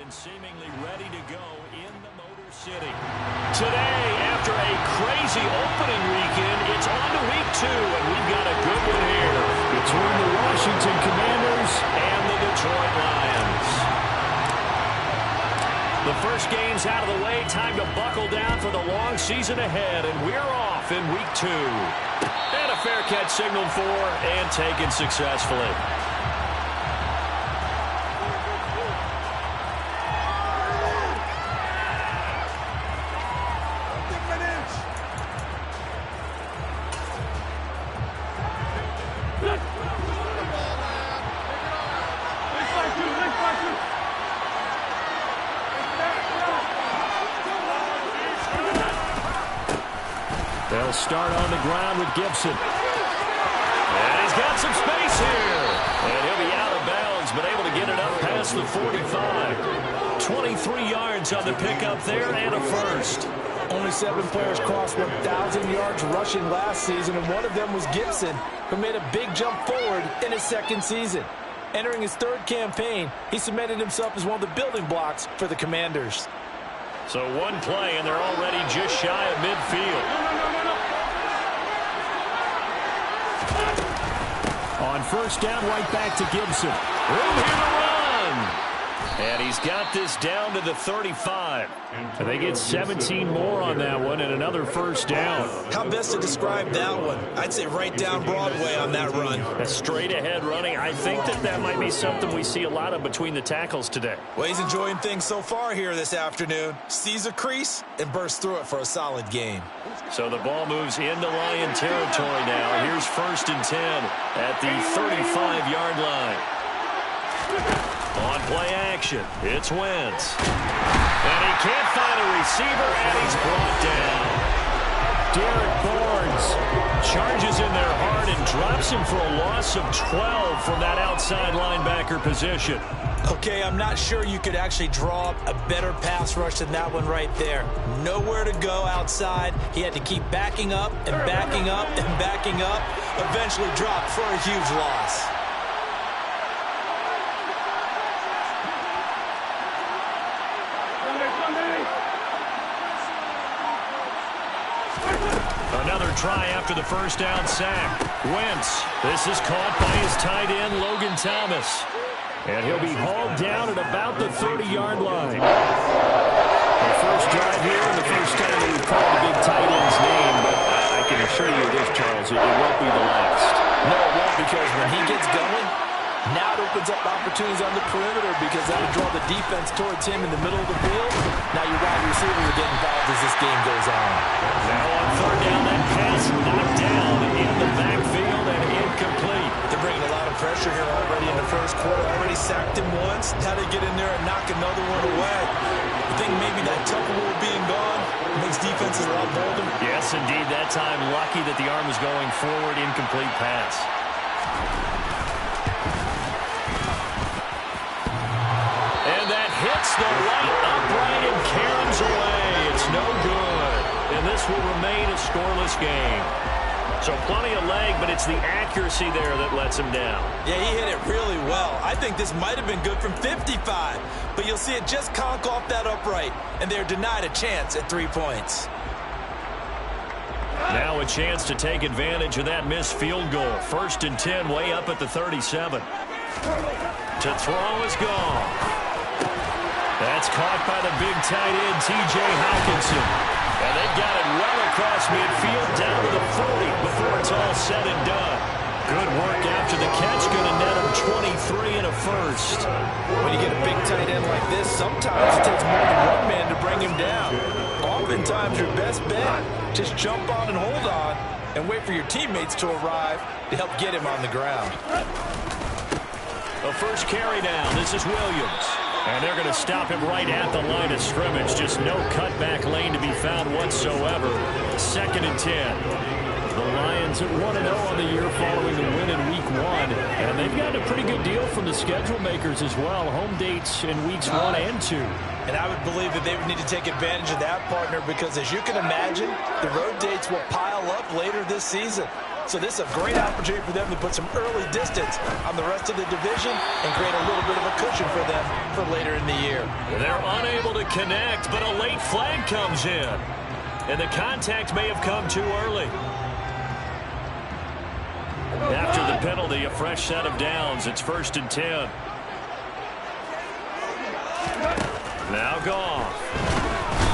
and seemingly ready to go in the Motor City. Today, after a crazy opening weekend, it's on to week 2, and we've got a good one here between the Washington Commanders and the Detroit Lions. The first game's out of the way. Time to buckle down for the long season ahead, and we're off in week 2. And a fair catch signaled for and taken successfully. They'll start on the ground with Gibson. And he's got some space here. And he'll be out of bounds, but able to get it up past the 45. 23 yards on the pickup there and a first. Only 7 players crossed 1,000 yards rushing last season, and one of them was Gibson, who made a big jump forward in his second season. Entering his 3rd campaign, he cemented himself as one of the building blocks for the Commanders. So one play, and they're already just shy of midfield. On first down, right back to Gibson. Room here to run. And he's got this down to the 35. And they get 17 more on that one and another first down. How best to describe that one? I'd say right down Broadway on that run. A straight ahead running. I think that might be something we see a lot of between the tackles today. Well, he's enjoying things so far here this afternoon. Sees a crease and bursts through it for a solid game. So the ball moves into Lion territory now. Here's 1st and 10 at the 35-yard line. On play action, it's Wentz. And he can't find a receiver, and he's brought down. Derek Barnes charges in there hard and drops him for a loss of 12 from that outside linebacker position. Okay, I'm not sure you could actually draw up a better pass rush than that one right there. Nowhere to go outside. He had to keep backing up and backing up and backing up. Eventually dropped for a huge loss. Another try after the first down sack. Wentz. This is caught by his tight end, Logan Thomas. And he'll be hauled down at about the 30-yard line. The first drive here and the first time that we've called the big tight end's name, but I can assure you this, Charles, it won't be the last. No, it won't, because when he gets going, now it opens up opportunities on the perimeter, because that'll draw the defense towards him in the middle of the field. Now your wide receivers will get involved as this game goes on. Now on 3rd down, that pass knocked down in the backfield and incomplete. They're bringing a lot of pressure here already in the first quarter. Already sacked him once. Now they get in there and knock another one away. I think maybe that Tucker Rule being gone makes defenses a lot bolder. Yes, indeed. That time lucky that the arm was going forward. Incomplete pass. And that hits the right upright and caroms away. It's no good. And this will remain a scoreless game. So plenty of leg, but it's the accuracy there that lets him down. Yeah, he hit it really well. I think this might have been good from 55. But you'll see it just conk off that upright. And they're denied a chance at 3 points. Now a chance to take advantage of that missed field goal. 1st and 10 way up at the 37. To throw is gone. That's caught by the big tight end, T.J. Hawkinson. And they've got it well across midfield down to the 40 before it's all said and done. Good work after the catch. Going to net him 23 and a first. When you get a big tight end like this, sometimes it takes more than one man to bring him down. Oftentimes your best bet, just jump on and hold on and wait for your teammates to arrive to help get him on the ground. The first carry down. This is Williams. And they're going to stop him right at the line of scrimmage. Just no cutback lane to be found whatsoever. 2nd and 10. The Lions at 1-0 on the year following the win in Week 1. And they've gotten a pretty good deal from the schedule makers as well. Home dates in Weeks 1 and 2. And I would believe that they would need to take advantage of that, partner, because as you can imagine, the road dates will pile up later this season. So this is a great opportunity for them to put some early distance on the rest of the division and create a little bit of a cushion for them for later in the year. They're unable to connect, but a late flag comes in. And the contact may have come too early. After the penalty, a fresh set of downs. It's 1st and 10. Now Goff.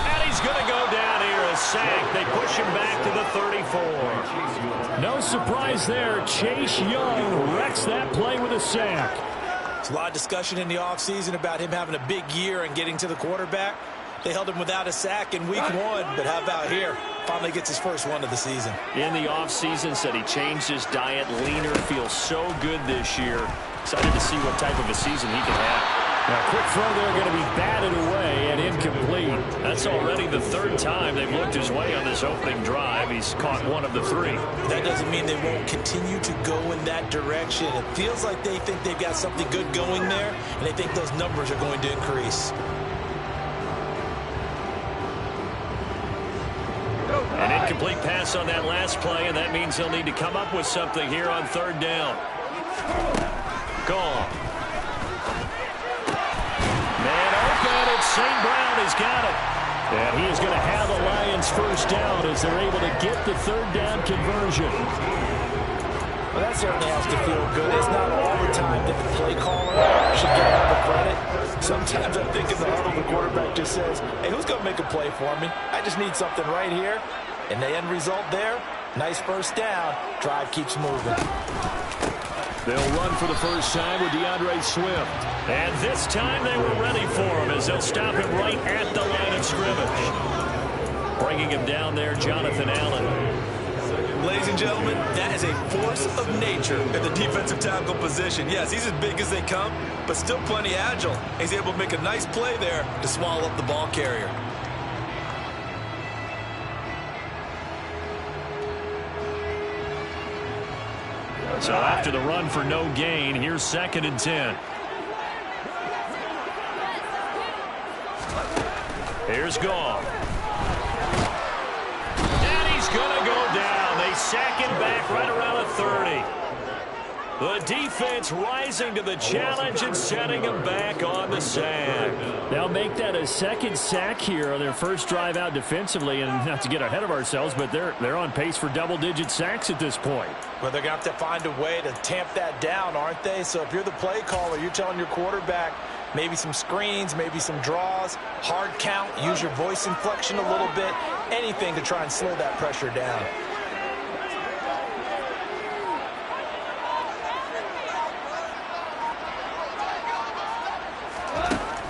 And he's going to go down here, a sack. They push him back to the 34. No surprise there. Chase Young wrecks that play with a sack. There's a lot of discussion in the offseason about him having a big year and getting to the quarterback. They held him without a sack in week 1, but how about here? Finally gets his first one of the season. In the offseason, said he changed his diet, leaner, feels so good this year. Excited to see what type of a season he can have. Now, quick throw there, going to be batted away and incomplete. That's already the 3rd time they've looked his way on this opening drive. He's caught 1 of the 3. That doesn't mean they won't continue to go in that direction. It feels like they think they've got something good going there, and they think those numbers are going to increase. An incomplete pass on that last play, and that means he'll need to come up with something here on 3rd down. Goff. Man open, and St. Brown has got it. And he is going to have the Lions first down as they're able to get the 3rd down conversion. Well, that certainly has to feel good. It's not all the time that the play caller should get all the credit. Sometimes I think in the huddle, the quarterback just says, hey, who's going to make a play for me? I just need something right here. And the end result there, nice first down. Drive keeps moving. They'll run for the first time with DeAndre Swift. And this time they were ready for him as they'll stop him right at the line of scrimmage. Bringing him down there, Jonathan Allen. Ladies and gentlemen, that is a force of nature in the defensive tackle position. Yes, he's as big as they come, but still plenty agile. He's able to make a nice play there to swallow up the ball carrier. So after the run for no gain, here's 2nd and 10. Here's Goff. And he's going to go down. They sack him back right around the 30. The defense rising to the challenge and setting him back on the sack. They'll make that a 2nd sack here on their first drive out defensively. And not to get ahead of ourselves, but they're on pace for double-digit sacks at this point. Well, they're going to have to find a way to tamp that down, aren't they? So if you're the play caller, you're telling your quarterback maybe some screens, maybe some draws, hard count, use your voice inflection a little bit, anything to try and slow that pressure down.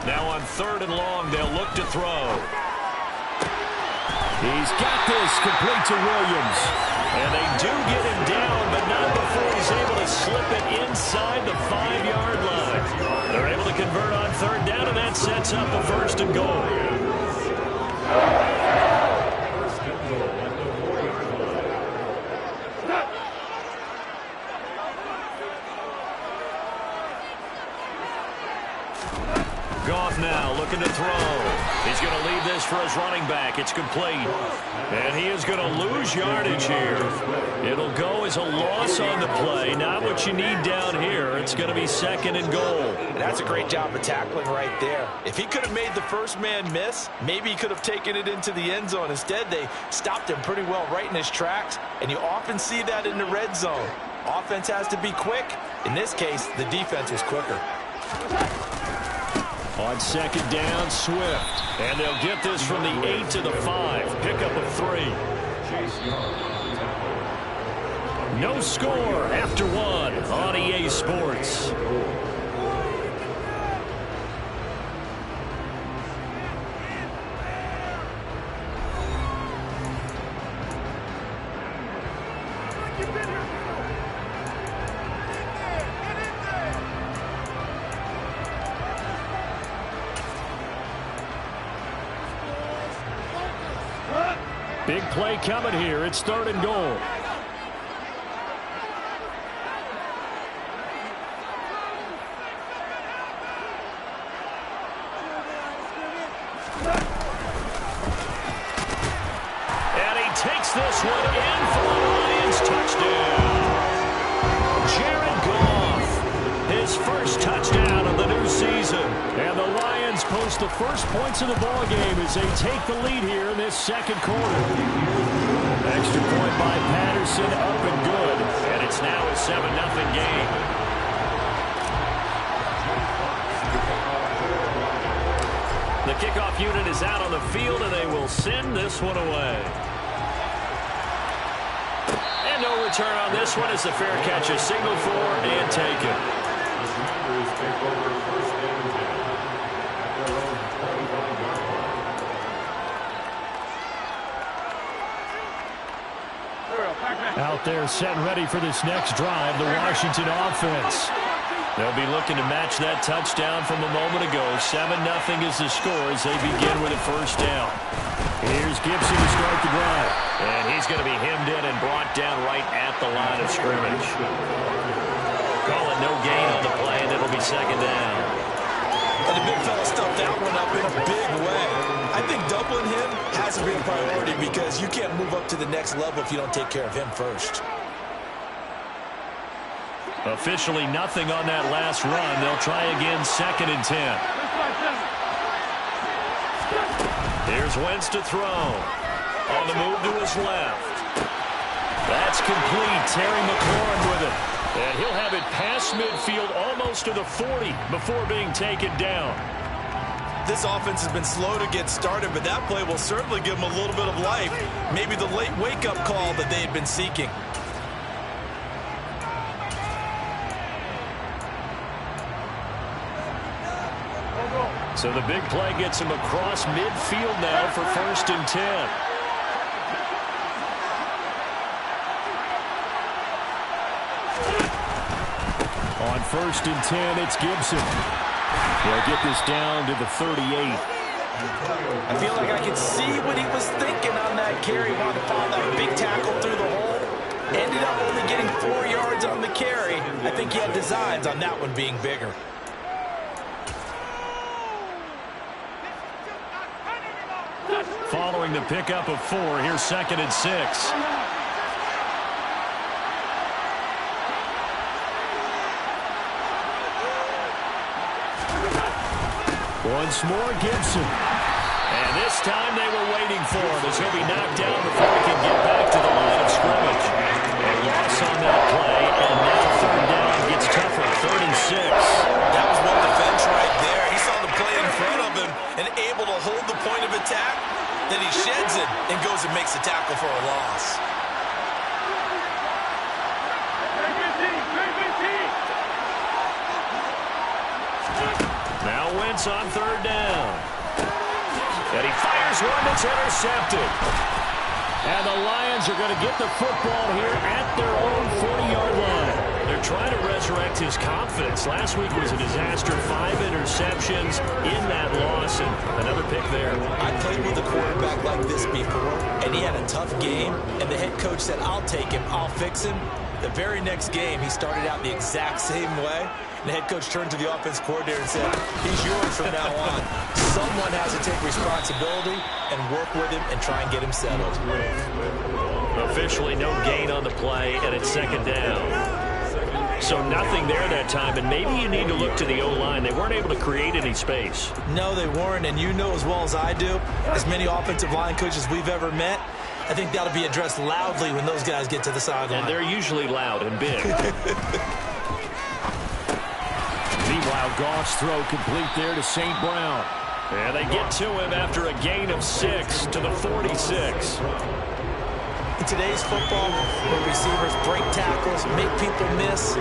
Now on 3rd and long, they'll look to throw. He's got this complete to Williams. And they do get him down, but not before he's able to slip it inside the 5-yard line. They're able to convert on 3rd down, and that sets up a 1st and goal. Goff now looking to throw. He's going to leave this for his running back. It's complete. And he is going to lose yardage here. It'll go as a loss on the play. Not what you need down here. It's going to be 2nd and goal. And that's a great job of tackling right there. If he could have made the first man miss, maybe he could have taken it into the end zone. Instead, they stopped him pretty well right in his tracks. And you often see that in the red zone. Offense has to be quick. In this case, the defense was quicker. On 2nd down, Swift. And they'll get this from the 8 to the 5. Pickup of 3. No score after 1 on EA Sports. Big play coming here. It's 3rd and goal. And he takes this one in for the Lions touchdown. his first touchdown of the new season. And the Lions post the first points of the ballgame as they take the lead here in this second quarter. Extra point by Patterson, up and good. And it's now a 7-0 game. The kickoff unit is out on the field, and they will send this one away. And no return on this one as the fair catch is signaled for and taken. Out there set and ready for this next drive, the Washington offense. They'll be looking to match that touchdown from a moment ago. 7-0 is the score as they begin with a first down. Here's Gibson to start the drive. And he's going to be hemmed in and brought down right at the line of scrimmage. Call it no gain on the play, and it'll be second down. And the big fella stuffed that one up in a big way. I think doubling him has to be a priority because you can't move up to the next level if you don't take care of him first. Officially nothing on that last run. They'll try again, 2nd and 10. Here's Wentz to throw. On the move to his left. That's complete. Terry McLaurin with it. And he'll have it past midfield almost to the 40 before being taken down. This offense has been slow to get started, but that play will certainly give them a little bit of life. Maybe the late wake-up call that they had been seeking. So the big play gets him across midfield now for 1st and 10. On 1st and 10, it's Gibson. They'll get this down to the 38. I feel like I could see what he was thinking on that carry. Wanted to follow that big tackle through the hole. Ended up only getting 4 yards on the carry. I think he had designs on that one being bigger. Following the pickup of 4, here's 2nd and 6. Once more, Gibson. And this time they were waiting for him as he'll be knocked down before he can get back to the line of scrimmage. A loss on that play, and now 3rd down gets tougher, 3rd and 6. That was one defense right there. He saw the play in front of him and able to hold the point of attack. Then he sheds it and goes and makes a tackle for a loss. Now Wentz on 3rd down. And he fires one that's intercepted. And the Lions are going to get the football here at their own 40-yard line. They're trying to resurrect his confidence. Last week was a disaster. 5 interceptions in that loss, and another pick there. I played with a quarterback like this before, and he had a tough game, and the head coach said, I'll take him, I'll fix him. The very next game, he started out the exact same way. And the head coach turned to the offense coordinator and said, he's yours from now on. Someone has to take responsibility and work with him and try and get him settled. Officially no gain on the play, and it's 2nd down. So nothing there that time, and maybe you need to look to the O-line. They weren't able to create any space. No, they weren't, and you know as well as I do, as many offensive line coaches we've ever met, I think that'll be addressed loudly when those guys get to the sideline. And they're usually loud and big. Meanwhile, Goff's throw complete there to St. Brown. And they get to him after a gain of 6 to the 46. In today's football, where receivers break tackles, make people miss,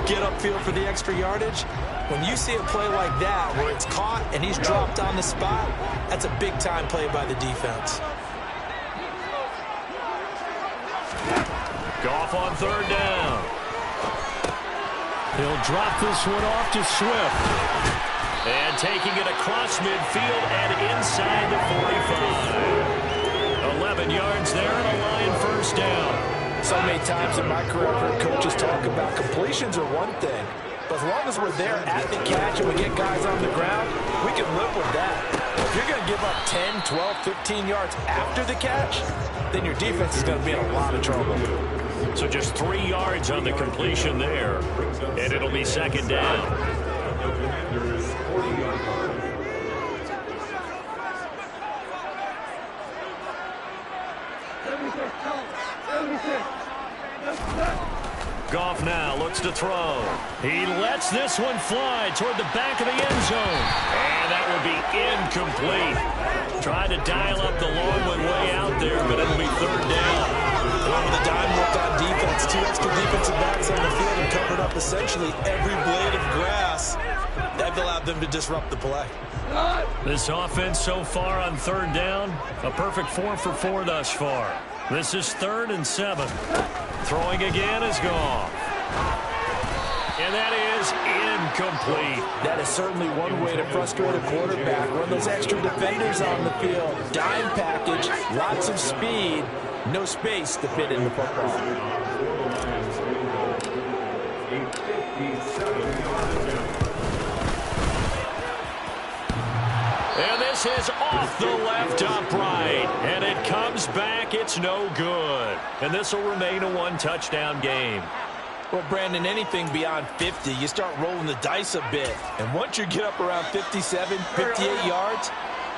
get upfield for the extra yardage, when you see a play like that where it's caught and he's dropped on the spot, that's a big-time play by the defense. Goff on 3rd down. He'll drop this one off to Swift. And taking it across midfield and inside the 45. 11 yards there and a Lion 1st down. So many times in my career, I've heard coaches talk about completions are one thing, but as long as we're there at the catch and we get guys on the ground, we can live with that. If you're going to give up 10, 12, 15 yards after the catch, then your defense is going to be in a lot of trouble. So just 3 yards on the completion there, and it'll be second down. Goff now looks to throw. He lets this one fly toward the back of the end zone. And that will be incomplete. Trying to dial up the long one way out there, but it'll be third down. Well, with the dime worked on defense, 2 extra defensive backs on the field and covered up essentially every blade of grass. That allowed them to disrupt the play. This offense so far on third down, a perfect 4 for 4 thus far. This is 3rd and 7. Throwing again is Goff. And that is incomplete. That is certainly one way to frustrate a quarterback. Run those extra defenders on the field. Dime package, lots of speed, no space to fit in the football. And this is off the left upright. And it comes back. It's no good. And this will remain a 1-touchdown game. Well, Brandon, anything beyond 50, you start rolling the dice a bit. And once you get up around 57, 58 yards,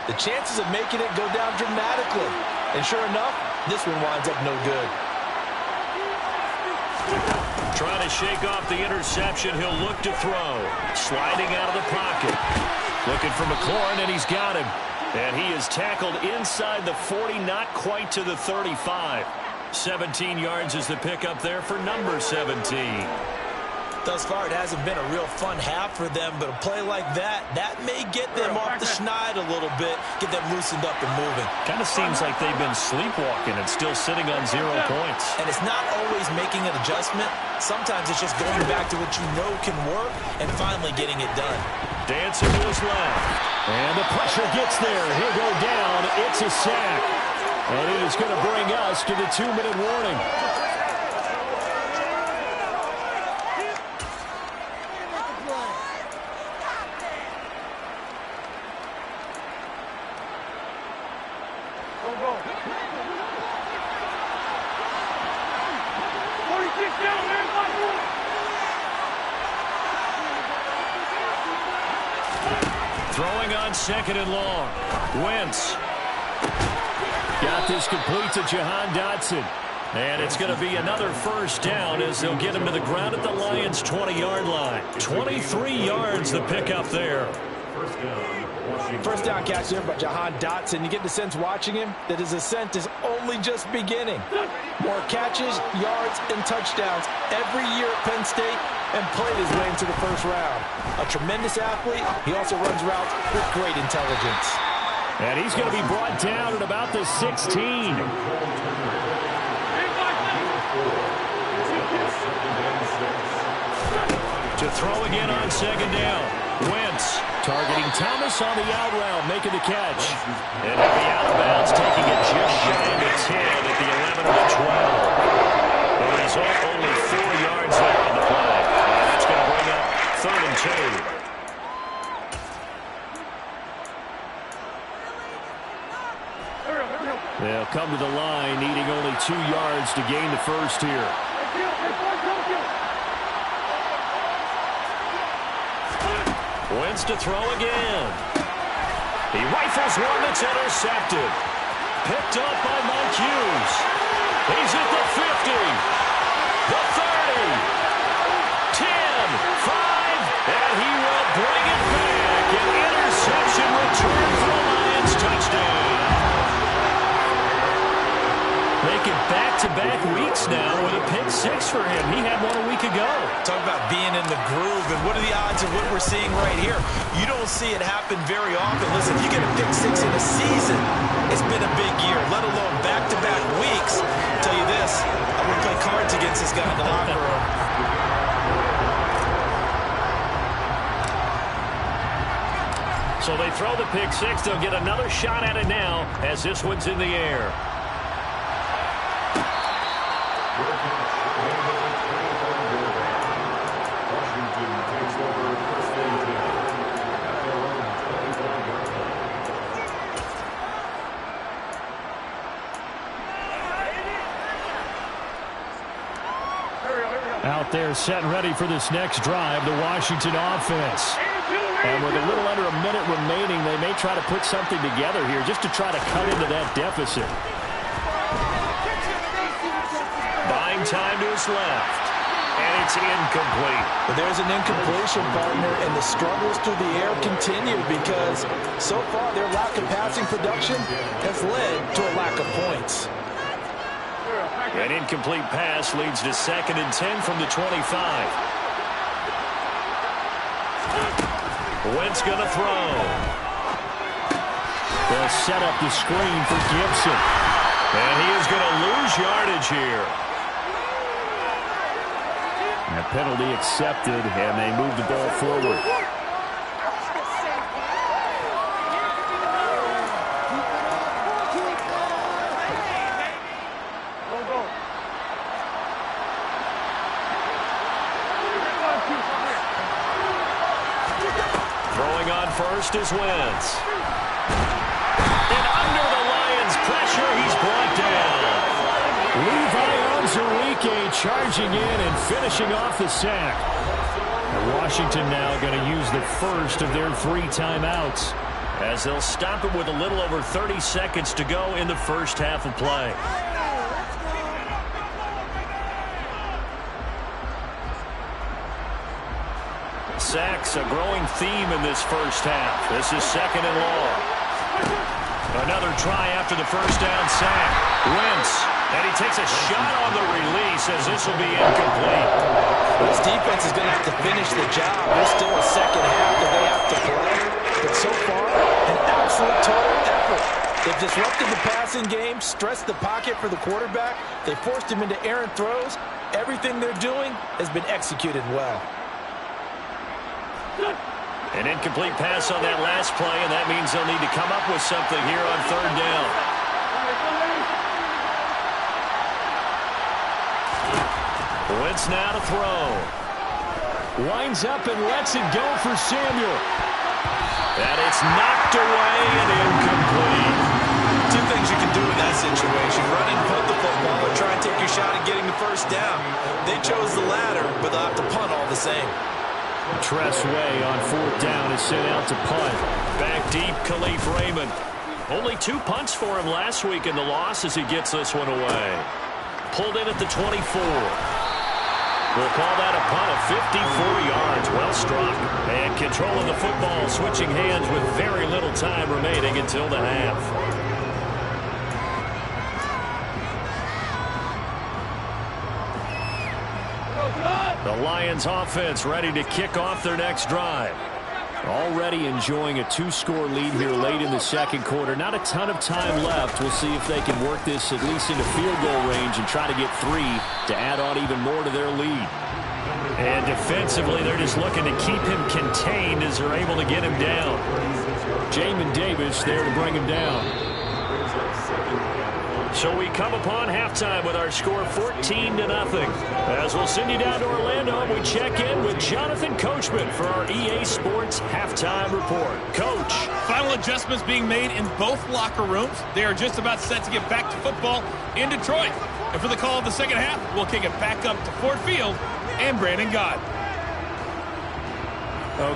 the chances of making it go down dramatically. And sure enough, this one winds up no good. Trying to shake off the interception. He'll look to throw. Sliding out of the pocket. Looking for McLaurin, and he's got him. And he is tackled inside the 40, not quite to the 35. 17 yards is the pickup there for number 17. Thus far, it hasn't been a real fun half for them, but a play like that may get them off the schneid a little bit, get them loosened up and moving. Kind of seems like they've been sleepwalking and still sitting on 0 points. And it's not always making an adjustment. Sometimes it's just going back to what you know can work and finally getting it done. Dancing to his left. And the pressure gets there. He'll go down. It's a sack. And it is going to bring us to the 2-minute warning. Throwing on 2nd and long. Wentz. Got this complete to Jahan Dotson. And it's going to be another first down as they'll get him to the ground at the Lions' 20-yard line. 23 yards the pickup there. First down catch there by Jahan Dotson. You get the sense watching him that his ascent is only just beginning. More catches, yards, and touchdowns every year at Penn State, and played his way into the first round. A tremendous athlete. He also runs routes with great intelligence. And he's going to be brought down at about the 16. To throw again on 2nd down. Wentz targeting Thomas on the out route, making the catch. And he'll be out of bounds, taking it just shy of the 10 at the 11 of the 12. The result, only 4 yards there on the play. And that's going to bring up 3rd and 2. They'll come to the line, needing only 2 yards to gain the first here. Wentz to throw again. He rifles one that's intercepted. Picked up by Mike Hughes. He's at the 50. The 30. 10. 5. And he will bring it back. An interception return for the Lions. Touchdown. Making back-to-back weeks now with a pick 6 for him. He had one a week ago. Talk about being in the groove, and what are the odds of what we're seeing right here? You don't see it happen very often. Listen, if you get a pick 6 in a season, it's been a big year, let alone back-to-back weeks. I'll tell you this, I wouldn't play cards against this guy in the locker room. So they throw the pick 6. They'll get another shot at it now as this one's in the air. out there setting ready for this next drive, the Washington offense. And with a little under a minute remaining, they may try to put something together here just to try to cut into that deficit. Buying time to his left. And it's incomplete. But there's an incompletion, partner, and the struggles through the air continue because so far their lack of passing production has led to a lack of points. An incomplete pass leads to 2nd and 10 from the 25. Wentz going to throw. They'll set up the screen for Gibson. And he is going to lose yardage here. And a penalty accepted, and they move the ball forward. Throwing on first is Wentz. And under the Lions' pressure, he's brought down. Levi Onwuzurike charging in and finishing off the sack. And Washington now going to use the first of their 3 timeouts, as they'll stop it with a little over 30 seconds to go in the first half of play. Sacks, a growing theme in this first half. This is 2nd and long. Another try after the first down sack. Wentz, and he takes a shot on the release as this will be incomplete. This defense is going to have to finish the job. There's still a second half that they have to play. But so far, an absolute total effort. They've disrupted the passing game, stressed the pocket for the quarterback. They forced him into errant throws. Everything they're doing has been executed well. An incomplete pass on that last play, and that means they'll need to come up with something here on 3rd down. Wentz now to throw. winds up and lets it go for Samuel. And it's knocked away and incomplete. 2 things you can do in that situation: run and punt the football, or try and take your shot at getting the first down. They chose the latter, but they'll have to punt all the same. Tress Way on 4th down is sent out to punt. Back deep, Khalif Raymond. Only 2 punts for him last week in the loss as he gets this one away. Pulled in at the 24. We'll call that a punt of 54 yards. Well struck. And control of the football, switching hands with very little time remaining until the half. The Lions offense ready to kick off their next drive. Already enjoying a 2-score lead here late in the 2nd quarter. Not a ton of time left. We'll see if they can work this at least into field goal range and try to get 3 to add on even more to their lead. And defensively, they're just looking to keep him contained as they're able to get him down. Jamin Davis there to bring him down. So we come upon halftime with our score 14-0. As we'll send you down to Orlando, we check in with Jonathan Coachman for our EA Sports Halftime Report. Coach. Final adjustments being made in both locker rooms. They are just about set to get back to football in Detroit. And for the call of the second half, we'll kick it back up to Ford Field and Brandon Gott.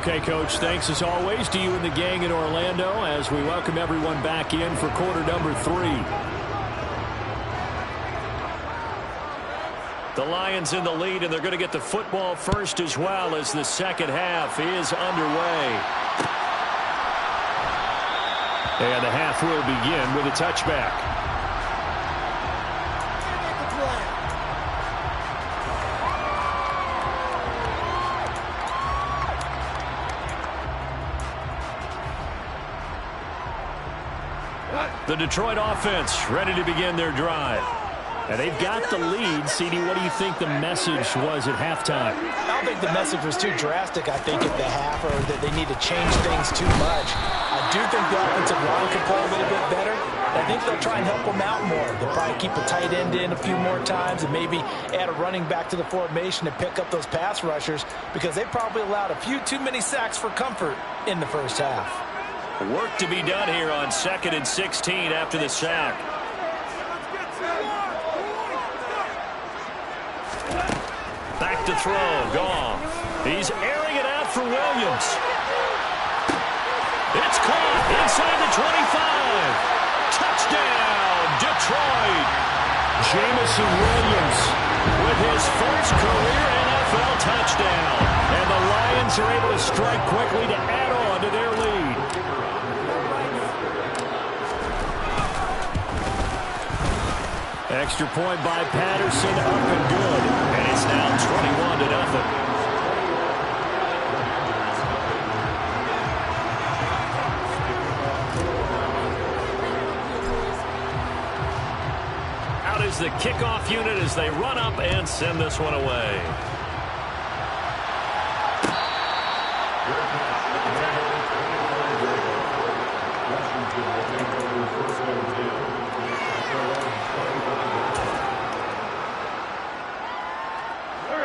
Okay, Coach, thanks as always to you and the gang in Orlando as we welcome everyone back in for quarter number 3. The Lions in the lead, and they're going to get the football first as well as the second half is underway. And the half will begin with a touchback. The Detroit offense ready to begin their drive. And they've got the lead. CD, what do you think the message was at halftime? I don't think the message was too drastic, I think, at the half, or that they need to change things too much. I do think the offensive line can play a little bit better. I think they'll try and help them out more. They'll probably keep a tight end in a few more times and maybe add a running back to the formation to pick up those pass rushers, because they probably allowed a few too many sacks for comfort in the first half. Work to be done here on 2nd and 16 after the sack. Back to throw. Goff. He's airing it out for Williams. It's caught inside the 25. Touchdown, Detroit. Jameson Williams with his first career NFL touchdown. And the Lions are able to strike quickly to add on to their lead. Extra point by Patterson, up and good. And it's now 21-0. Out is the kickoff unit as they run up and send this one away.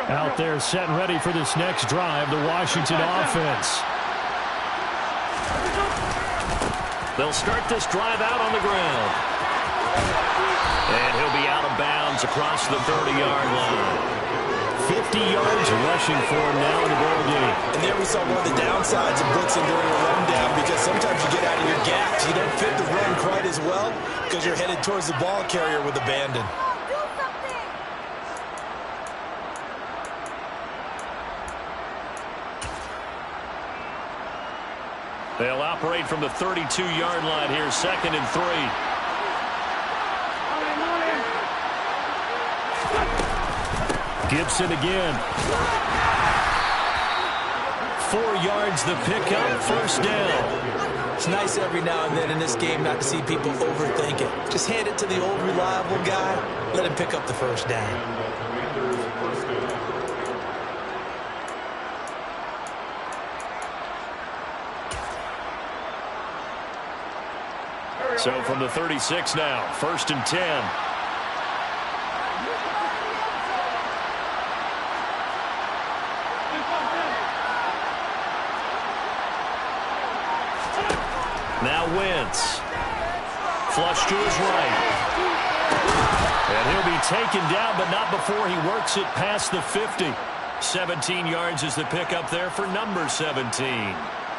Out there set and ready for this next drive, the Washington offense. They'll start this drive out on the ground. And he'll be out of bounds across the 30-yard line. 50 yards rushing for him now in the ball game. And there we saw one of the downsides of blitzing during a rundown, because sometimes you get out of your gaps. You don't fit the run quite as well because you're headed towards the ball carrier with abandon. They'll operate from the 32-yard line here, 2nd and 3. Gibson again. 4 yards the pickup, first down. It's nice every now and then in this game not to see people overthink it. Just hand it to the old reliable guy, let him pick up the first down. So from the 36 now, 1st and 10. Now Wentz. Flush to his right. And he'll be taken down, but not before he works it past the 50. 17 yards is the pickup there for number 17.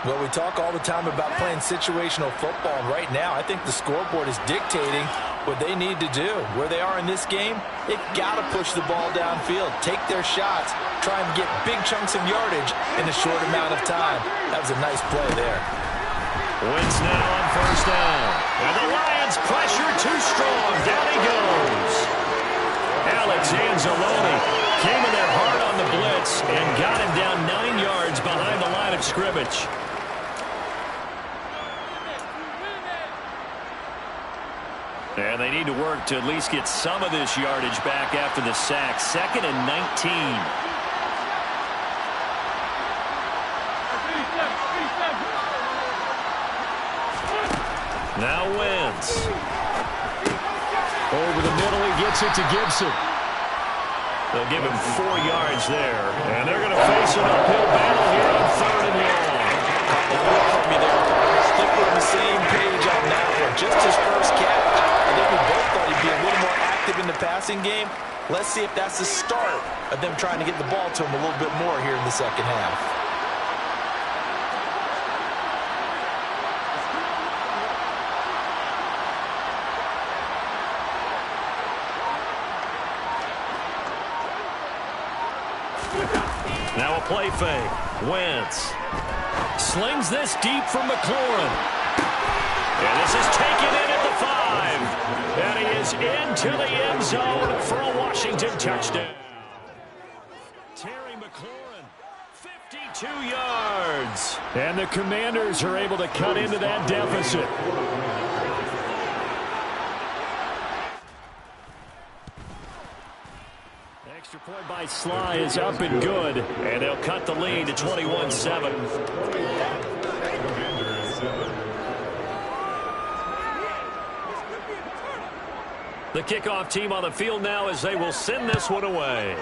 Well, we talk all the time about playing situational football. Right now, I think the scoreboard is dictating what they need to do. Where they are in this game, they've got to push the ball downfield, take their shots, try and get big chunks of yardage in a short amount of time. That was a nice play there. Wentz now on 1st down. And the Lions pressure too strong. Down he goes. Alex Anzalone came in there hard on the blitz and got him down 9 yards behind the line of scrimmage. And they need to work to at least get some of this yardage back after the sack. 2nd and 19. Now Wentz. Over the middle, he gets it to Gibson. They'll give him 4 yards there. And they're going to face an uphill battle here on 3rd and long. From you there. I think we're on the same page on that one. Just his first catch. I think we both thought he'd be a little more active in the passing game. Let's see if that's the start of them trying to get the ball to him a little bit more here in the second half. Now a play fake. Wentz slings this deep from McLaurin. And this is taken in at the 5. And he is into the end zone for a Washington touchdown. Terry McLaurin, 52 yards. And the Commanders are able to cut into that deficit. Extra point by Sly is up and good. And they'll cut the lead to 21-7. The kickoff team on the field now as they will send this one away.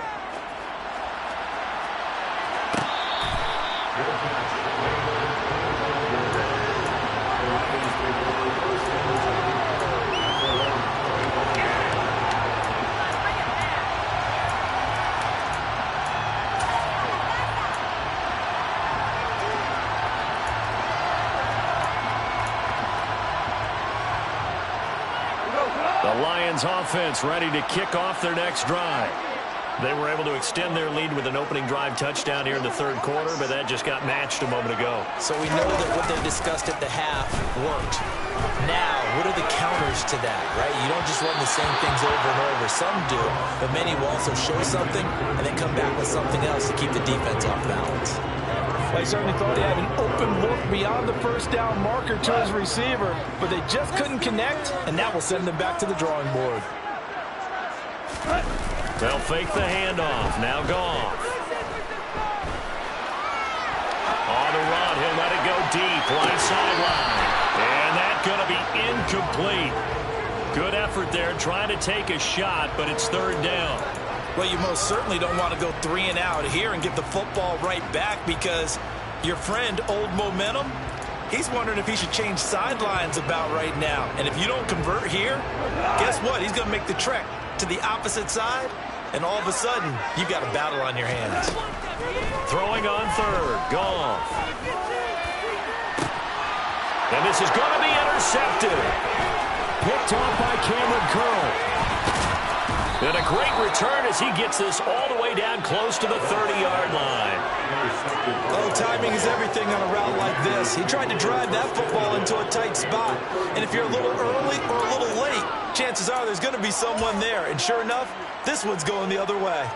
The Lions offense ready to kick off their next drive. They were able to extend their lead with an opening drive touchdown here in the third quarter, but that just got matched a moment ago. So we know that what they discussed at the half worked. Now, what are the counters to that, right? You don't just run the same things over and over. Some do, but many will also show something and then come back with something else to keep the defense off balance. Well, he certainly thought he had an open look beyond the first down marker to his receiver, but they just couldn't connect, and that will send them back to the drawing board. They'll fake the handoff. Now Goff. On the run, he'll let it go deep. Right sideline. And that's going to be incomplete. Good effort there trying to take a shot, but it's third down. Well, you most certainly don't want to go 3 and out here and get the football right back because your friend, Old Momentum, he's wondering if he should change sidelines about right now. And if you don't convert here, guess what? He's going to make the trek to the opposite side, and all of a sudden, you've got a battle on your hands. Throwing on third, Goff. And this is going to be intercepted. Picked off by Cameron Curl. And a great return as he gets this all the way down close to the 30-yard line. Oh, timing is everything on a route like this. He tried to drive that football into a tight spot. And if you're a little early or a little late, chances are there's going to be someone there. And sure enough, this one's going the other way.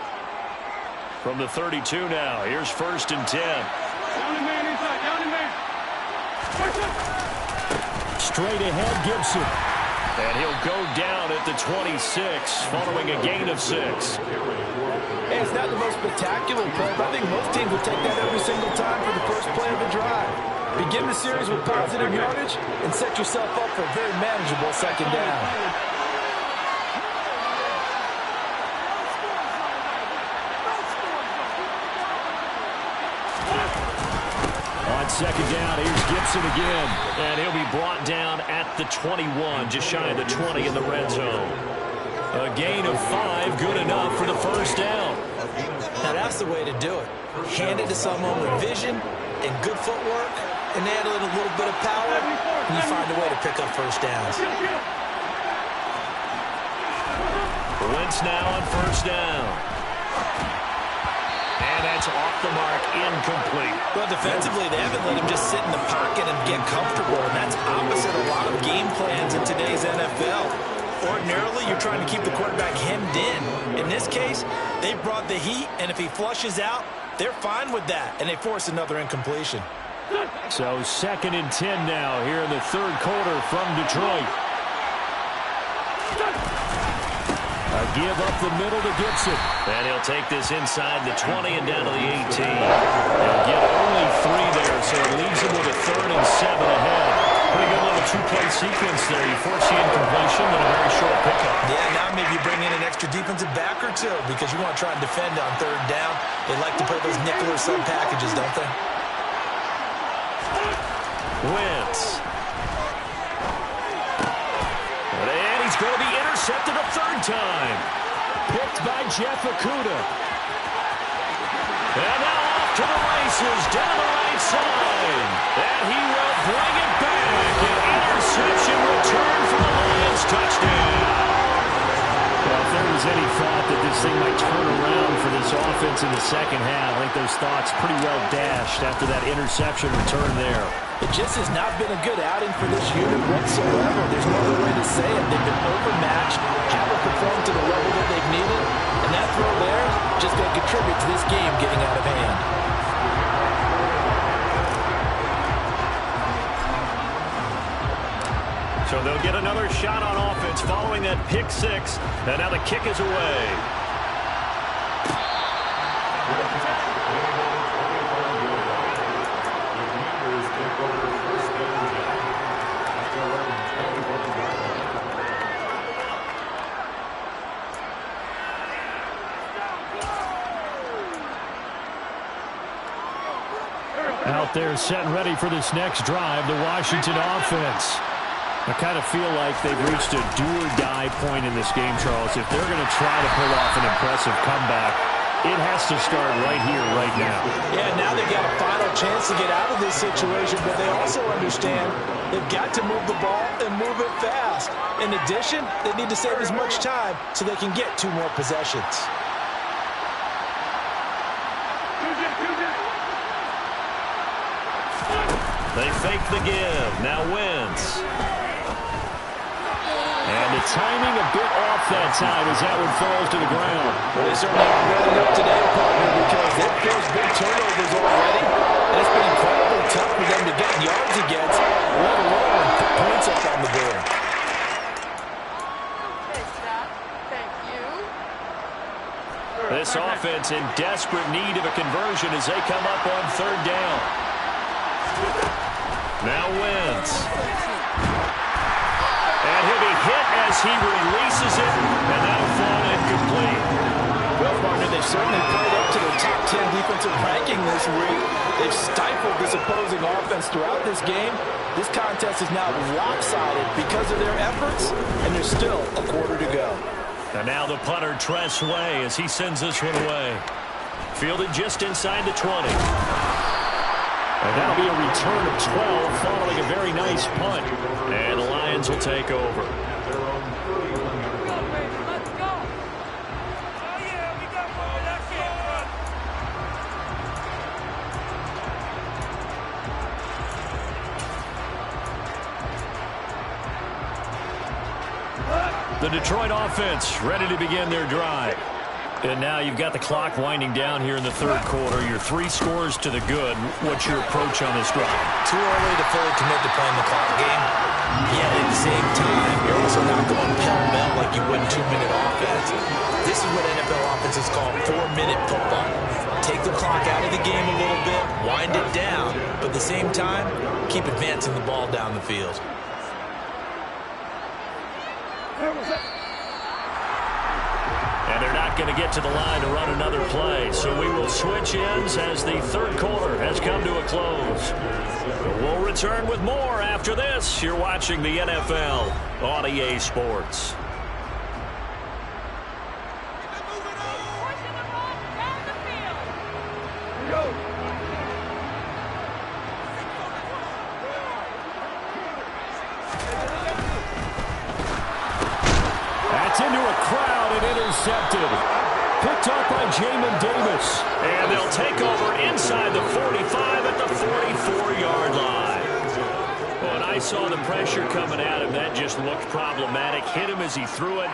From the 32 now, here's first and 10. Straight ahead, Gibson. And he'll go down at the 26, following a gain of 6. Hey, it's not the most spectacular play, but I think most teams will take that every single time for the first play of the drive. Begin the series with positive yardage and set yourself up for a very manageable second down. On second down, here's Gibson again. And he'll be brought down at the 21, just shy of the 20 in the red zone. A gain of 5, good enough for the first down. Now that's the way to do it. Hand it to someone with vision and good footwork, and add a little bit of power, and you find a way to pick up first downs. Wentz now on first down. And that's off the mark, incomplete. Well, defensively, they haven't let him just sit in the pocket and get comfortable, and that's opposite a lot of game plans in today's NFL. Ordinarily, you're trying to keep the quarterback hemmed in. In this case, they brought the heat, and if he flushes out, they're fine with that, and they force another incompletion. So second and 10 now here in the third quarter from Detroit. A give up the middle to Gibson. And he'll take this inside the 20 and down to the 18. They'll get only 3 there, so it leaves them with a 3rd and 7 ahead. Pretty good little 2-play sequence there. You force the incompletion and a very short pickup. Yeah, now maybe you bring in an extra defensive back or two because you want to try and defend on third down. They like to play those nickel or sub packages, don't they? Wentz. And he's going to be intercepted a 3rd time. Picked by Jeff Okudah. And now off to the races, down the right side. And he will bring it back. An interception return for the Lions, touchdown. Well, if there was any thought that this thing might turn around for this offense in the second half, I think those thoughts pretty well dashed after that interception return there. It just has not been a good outing for this unit whatsoever. There's no other way to say it. They've been overmatched, haven't performed to the level that they've needed, and that throw there just going to contribute to this game getting out of hand. So they'll get another shot on offense following that pick 6, and now the kick is away. Out there setting ready for this next drive, the Washington offense. I kind of feel like they've reached a do-or-die point in this game, Charles. If they're going to try to pull off an impressive comeback, It has to start right here, right now. Yeah, now they've got a final chance to get out of this situation, but they also understand they've got to move the ball and move it fast. In addition, they need to save as much time so they can get 2 more possessions. They fake the give. Now Wentz. And the timing a bit off that time as that one falls to the ground. Well, they certainly aren't running up today, partner, because they've forced big turnovers already, and it's been incredibly tough for them to get yards against, let alone put points up on the board. This offense in desperate need of a conversion as they come up on 3rd down. Now Wentz. And he'll be hit as he releases it, and that'll fall incomplete. Well, partner, they've certainly played up to their top 10 defensive ranking this week. They've stifled this opposing offense throughout this game. This contest is now lopsided because of their efforts, and there's still a quarter to go. And now the punter, Tress Way, as he sends this one away. Fielded just inside the 20. And that'll be a return of 12 following a very nice punt. And the Lions will take over. The Detroit offense ready to begin their drive. And now you've got the clock winding down here in the 3rd quarter. Your 3 scores to the good. What's your approach on this drive? Too early to fully commit to playing the clock game. Yet at the same time, you're also not going pell-mell like you would in 2-minute offense. This is what NFL offenses call 4-minute football. Take the clock out of the game a little bit, wind it down, but at the same time, keep advancing the ball down the field. And they're not going to get to the line to run another play. So we will switch ends as the 3rd quarter has come to a close. We'll return with more after this. You're watching the NFL on EA Sports. That's into a crowd and intercepted. Picked up by Jamin Davis. And they'll take over inside the 45 at the 44-yard line. When I saw the pressure coming at him, that just looked problematic. Hit him as he threw it,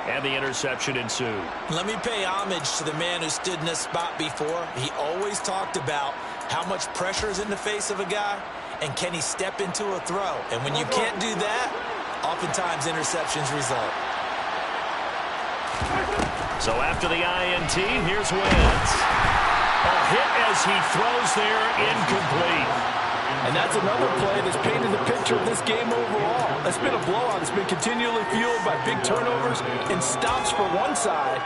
and the interception ensued. Let me pay homage to the man who stood in this spot before. He always talked about how much pressure is in the face of a guy, and can he step into a throw. And when you can't do that, oftentimes interceptions result. So after the INT, here's Wentz. A hit as he throws there, incomplete. And that's another play that's painted the picture of this game overall. It's been a blowout. It's been continually fueled by big turnovers and stops for one side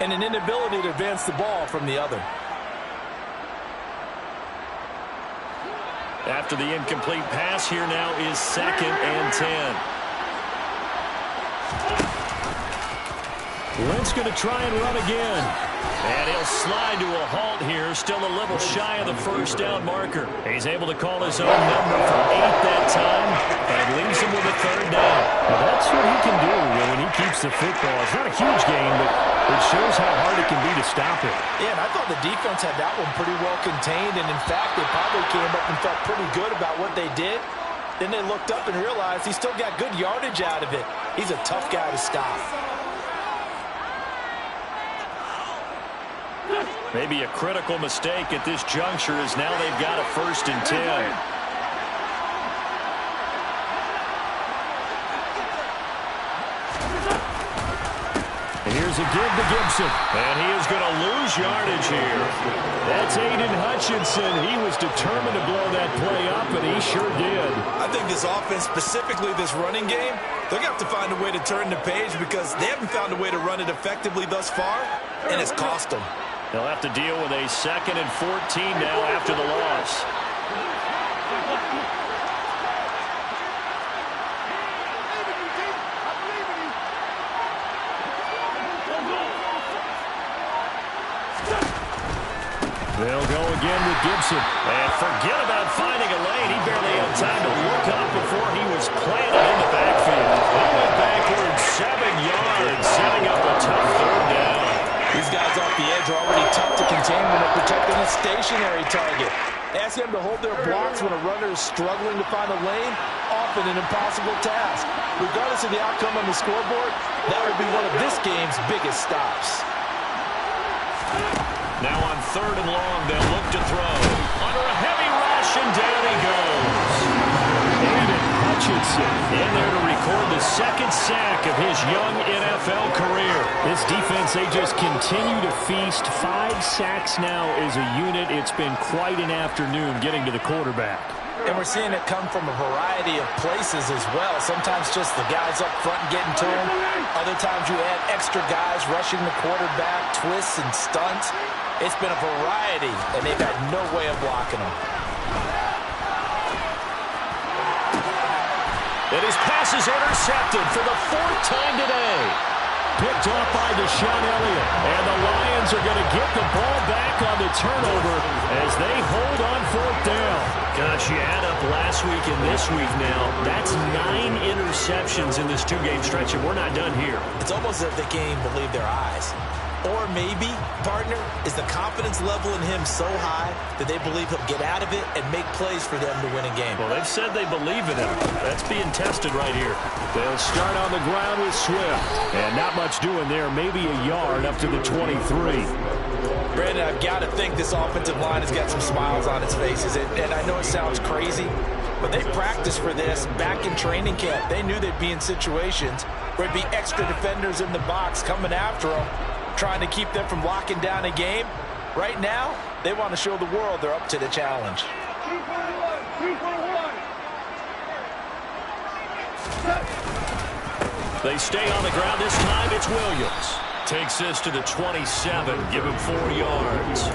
and an inability to advance the ball from the other. After the incomplete pass, here now is 2nd and 10. Wentz going to try and run again. And he'll slide to a halt here, still a little shy of the 1st down marker. He's able to call his own number for 8 that time and leaves him with a 3rd down. Well, that's what he can do when he keeps the football. It's not a huge gain, but it shows how hard it can be to stop it. Yeah, and I thought the defense had that one pretty well contained, and in fact, they probably came up and felt pretty good about what they did. Then they looked up and realized he still got good yardage out of it. He's a tough guy to stop. Maybe a critical mistake at this juncture as now they've got a 1st and 10. And here's a give to Gibson. And he is going to lose yardage here. That's Aiden Hutchinson. He was determined to blow that play up, and he sure did. I think this offense, specifically this running game, they're going to have to find a way to turn the page because they haven't found a way to run it effectively thus far, and it's cost them. They'll have to deal with a 2nd and 14 now after the loss. They'll go again with Gibson. And forget about finding a lane. He barely had time to look up before he was planted in the backfield. He went backwards 7 yards, setting up a tough third down. These guys off the edge are already tough to contain when they're protecting a stationary target. Ask them to hold their blocks when a runner is struggling to find a lane, often an impossible task. Regardless of the outcome on the scoreboard, that will be one of this game's biggest stops. Now on 3rd and long, they'll look to throw. Under a heavy rush, and down he goes. Aiden Hutchinson in there to record the 2nd sack of his young NFL career. This defense, they just continue to feast. 5 sacks now as a unit. It's been quite an afternoon getting to the quarterback. And we're seeing it come from a variety of places as well. Sometimes just the guys up front getting to him. Other times you add extra guys rushing the quarterback, twists and stunts. It's been a variety, and they've had no way of blocking him. And his pass is intercepted for the 4th time today. Picked off by Deshaun Elliott. And the Lions are going to get the ball back on the turnover as they hold on 4th down. Gosh, you add up last week and this week now. That's 9 interceptions in this 2-game stretch, and we're not done here. It's almost as if they can't even believe their eyes. Or maybe, partner, is the confidence level in him so high that they believe he'll get out of it and make plays for them to win a game. Well, they've said they believe in him. That's being tested right here. They'll start on the ground with Swift. And not much doing there. Maybe a yard up to the 23. Brandon, I've got to think this offensive line has got some smiles on its faces. And I know it sounds crazy, but they practiced for this back in training camp. They knew they'd be in situations where it'd be extra defenders in the box coming after them, trying to keep them from locking down a game. Right now, they want to show the world they're up to the challenge. 2-for-1. They stay on the ground. This time it's Williams. Takes this to the 27. Give him 4 yards.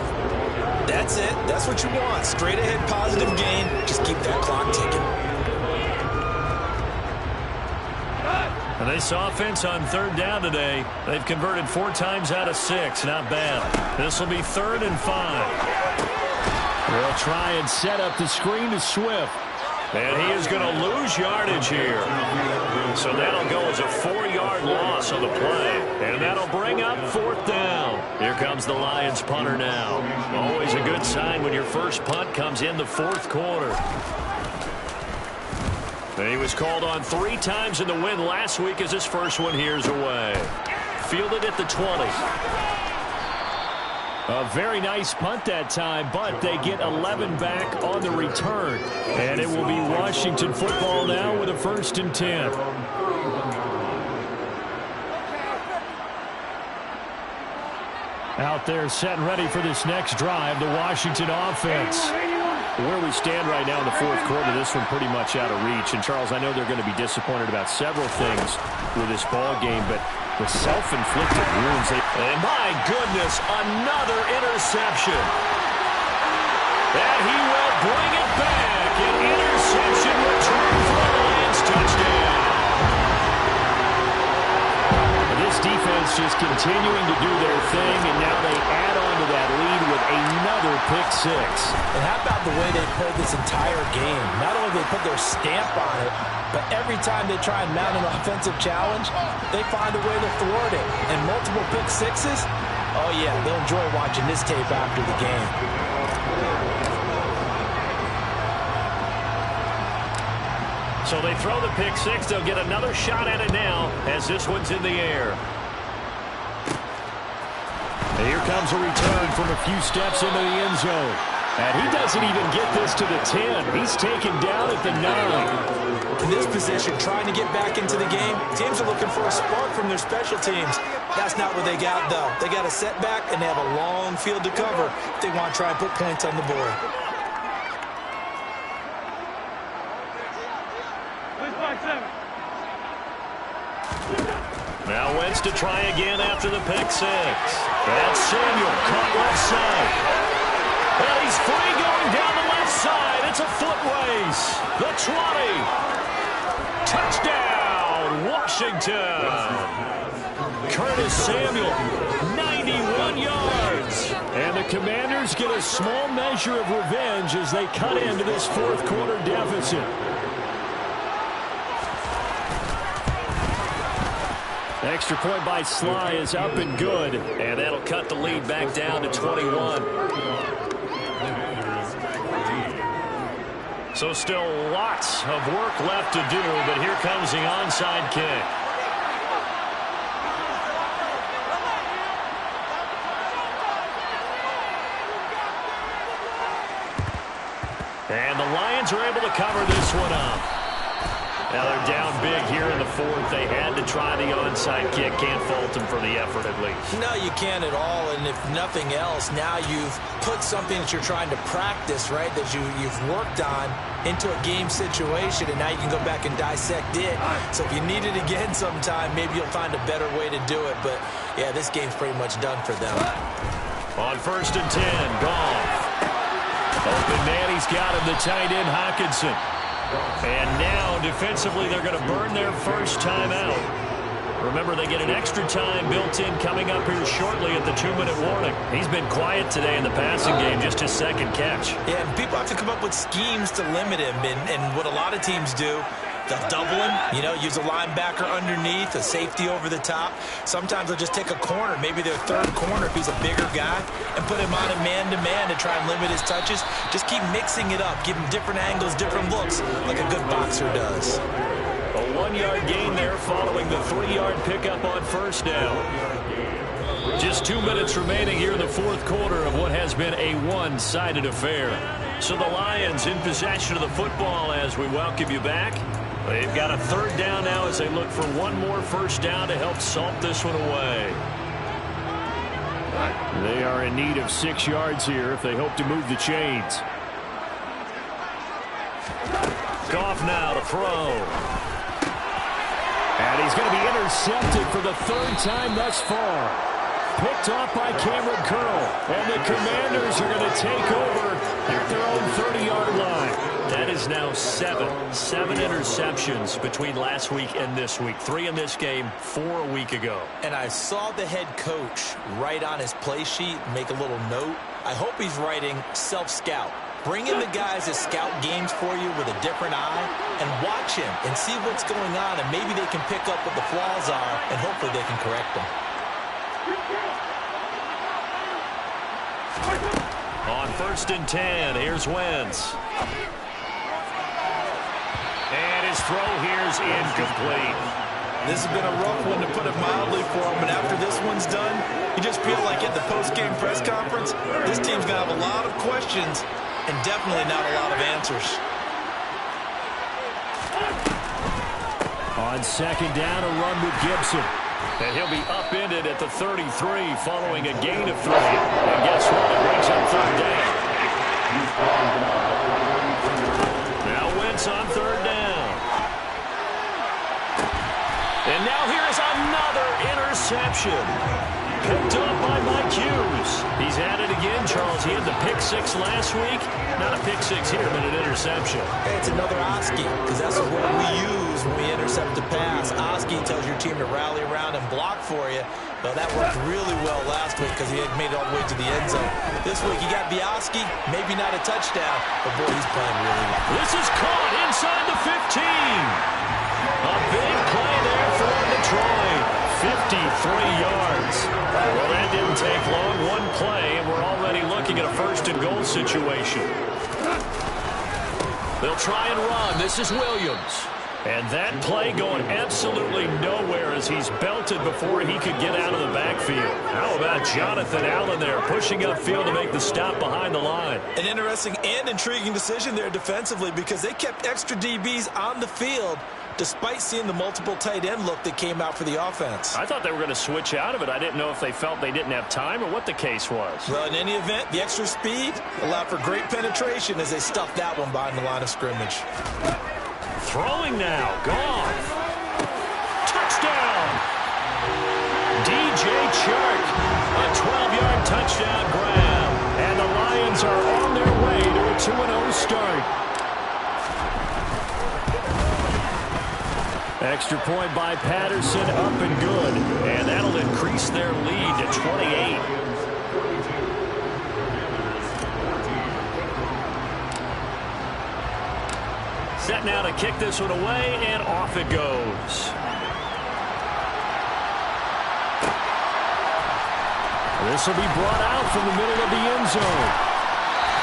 That's it. That's what you want. Straight ahead positive gain. Just keep that clock ticking. And this offense on 3rd down today, they've converted 4 times out of 6. Not bad. This will be 3rd and 5. They'll try and set up the screen to Swift. And he is going to lose yardage here. So that'll go as a 4-yard loss on the play. And that'll bring up 4th down. Here comes the Lions punter now. Always a good sign when your first punt comes in the 4th quarter. He was called on 3 times in the win last week as his first one here's away. Fielded at the 20. A very nice punt that time, but they get 11 back on the return. And it will be Washington football now with a 1st and 10. Out there set and ready for this next drive, the Washington offense. Where we stand right now in the 4th quarter, this one pretty much out of reach. And, Charles, I know they're going to be disappointed about several things with this ball game, but the self-inflicted wounds. And, my goodness, another interception. And he will bring it back. An interception return for the Lions touchdown. This defense just continuing to do their thing, and now they add on to that lead with another pick 6. And how about the way they played this entire game? Not only they put their stamp on it, but every time they try and mount an offensive challenge, they find a way to thwart it. And multiple pick 6s? Oh, yeah, they'll enjoy watching this tape after the game. So they throw the pick 6. They'll get another shot at it now as this one's in the air. And here comes a return from a few steps into the end zone. And he doesn't even get this to the 10. He's taken down at the 9. In this position, trying to get back into the game, teams are looking for a spark from their special teams. That's not what they got, though. They got a setback, and they have a long field to cover if they want to try and put points on the board. Now Wentz to try again after the pick 6. That's Samuel caught left side. And he's free going down the left side. It's a foot race. The 20. Touchdown, Washington. Curtis Samuel, 91 yards. And the Commanders get a small measure of revenge as they cut into this fourth quarter deficit. Extra point by Sly is up and good. And that'll cut the lead back down to 21. So still lots of work left to do, but here comes the onside kick. And the Lions are able to cover this one up. Now they're down big here in the fourth. They had to try the onside kick. Can't fault them for the effort at least. No, you can't at all. And if nothing else, now you've put something that you're trying to practice, right, that you've worked on into a game situation, and now you can go back and dissect it. So if you need it again sometime, maybe you'll find a better way to do it. But, yeah, this game's pretty much done for them. On 1st and 10, Goff. Open man, he's got him, the tight end, Hockenson. And now, defensively, they're going to burn their first time out. Remember, they get an extra time built in coming up here shortly at the 2-minute warning. He's been quiet today in the passing game, just his second catch. Yeah, and people have to come up with schemes to limit him. And what a lot of teams do, they'll double him, you know, use a linebacker underneath, a safety over the top. Sometimes they'll just take a corner, maybe their third corner if he's a bigger guy, and put him on a man-to-man to try and limit his touches. Just keep mixing it up, give him different angles, different looks, like a good boxer does. A 1-yard gain there following the 3-yard pickup on first down. Just 2 minutes remaining here in the fourth quarter of what has been a one-sided affair. So the Lions in possession of the football as we welcome you back. They've got a third down now as they look for one more first down to help salt this one away. They are in need of 6 yards here if they hope to move the chains. Goff now to throw. And he's going to be intercepted for the third time thus far. Picked off by Cameron Curl. And the Commanders are going to take over at their own 30-yard line. That is now 7 interceptions between last week and this week. 3 in this game, 4 a week ago. And I saw the head coach write on his play sheet, make a little note. I hope he's writing self-scout. Bring in the guys that scout games for you with a different eye and watch him and see what's going on, and maybe they can pick up what the flaws are, and hopefully they can correct them. On 1st and 10, here's Wentz. And his throw here's incomplete. This has been a rough one, to put it mildly, for him. And after this one's done, you just feel like at the post-game press conference, this team's going to have a lot of questions and definitely not a lot of answers. On second down, a run with Gibson. And he'll be upended at the 33 following a gain of 3. And guess what? It brings up third down. Now Wentz on third down. And now here's another interception. Picked up by Mike Hughes. He's at it again, Charles. He had the pick 6 last week. Not a pick 6 here, but an interception. Hey, it's another Oski, because that's what we use when we intercept the pass. Oski tells your team to rally around and block for you. Well, that worked really well last week because he had made it all the way to the end zone. This week, you got Oski, maybe not a touchdown, but boy, he's playing really well. This is caught inside the 15. A big play there for Detroit. 53 yards. Well, that didn't take long. One play, and we're already looking at a first-and-goal situation. They'll try and run. This is Williams. And that play going absolutely nowhere as he's belted before he could get out of the backfield. How about Jonathan Allen there pushing upfield to make the stop behind the line? An interesting and intriguing decision there defensively, because they kept extra DBs on the field despite seeing the multiple tight end look that came out for the offense. I thought they were going to switch out of it. I didn't know if they felt they didn't have time or what the case was. Well, in any event, the extra speed allowed for great penetration as they stuffed that one behind the line of scrimmage. Throwing now. Goff. Touchdown. DJ Chark. A 12-yard touchdown grab. And the Lions are on their way to a 2-0 start. Extra point by Patterson, up and good. And that'll increase their lead to 28. set now to kick this one away, and off it goes. This will be brought out from the middle of the end zone.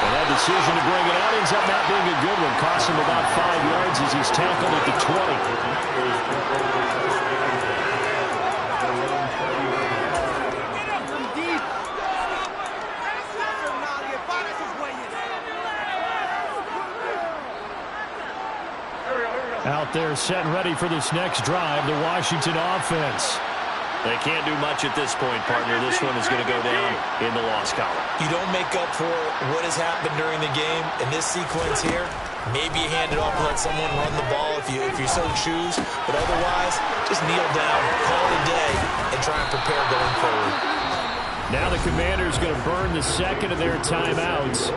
And that decision to bring it out ends up not being a good one. Costs him about 5 yards as he's tackled at the 20. Out there set and ready for this next drive, the Washington offense. They can't do much at this point, partner. This one is going to go down in the loss column. You don't make up for what has happened during the game. In this sequence here, maybe you hand it off and let someone run the ball if you so choose. But otherwise, just kneel down, call it a day, and try and prepare going forward. Now the Commanders going to burn the second of their timeouts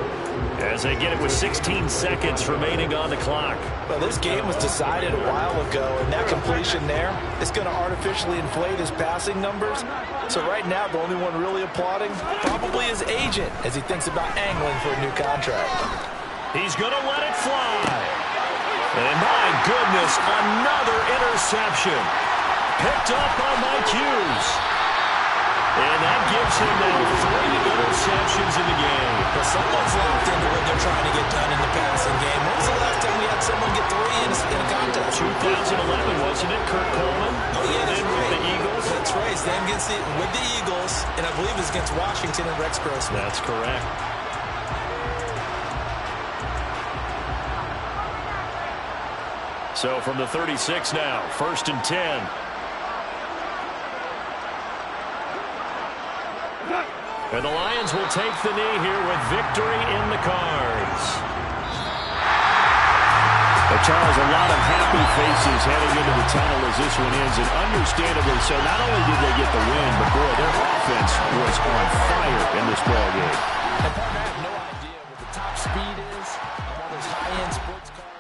as they get it with 16 seconds remaining on the clock. Well, this game was decided a while ago, and that completion there is going to artificially inflate his passing numbers. So right now, the only one really applauding probably his agent as he thinks about angling for a new contract. He's going to let it fly. And my goodness, another interception. Picked up by Mike Hughes. And that gives him now 3 interceptions in the game. Well, someone's locked into what they're trying to get done in the passing game. When was the last time we had someone get 3 in a contest? 2011, wasn't it? Kurt Coleman. Oh, yeah, that's right. With the Eagles. That's right. Then with the Eagles, and I believe it's against Washington and Rex Grossman. That's correct. So from the 36 now, 1st and 10. And the Lions will take the knee here with victory in the cards. But Charles, a lot of happy faces heading into the tunnel as this one ends, and understandably so. Not only did they get the win, but boy, their offense was on fire in this ball game.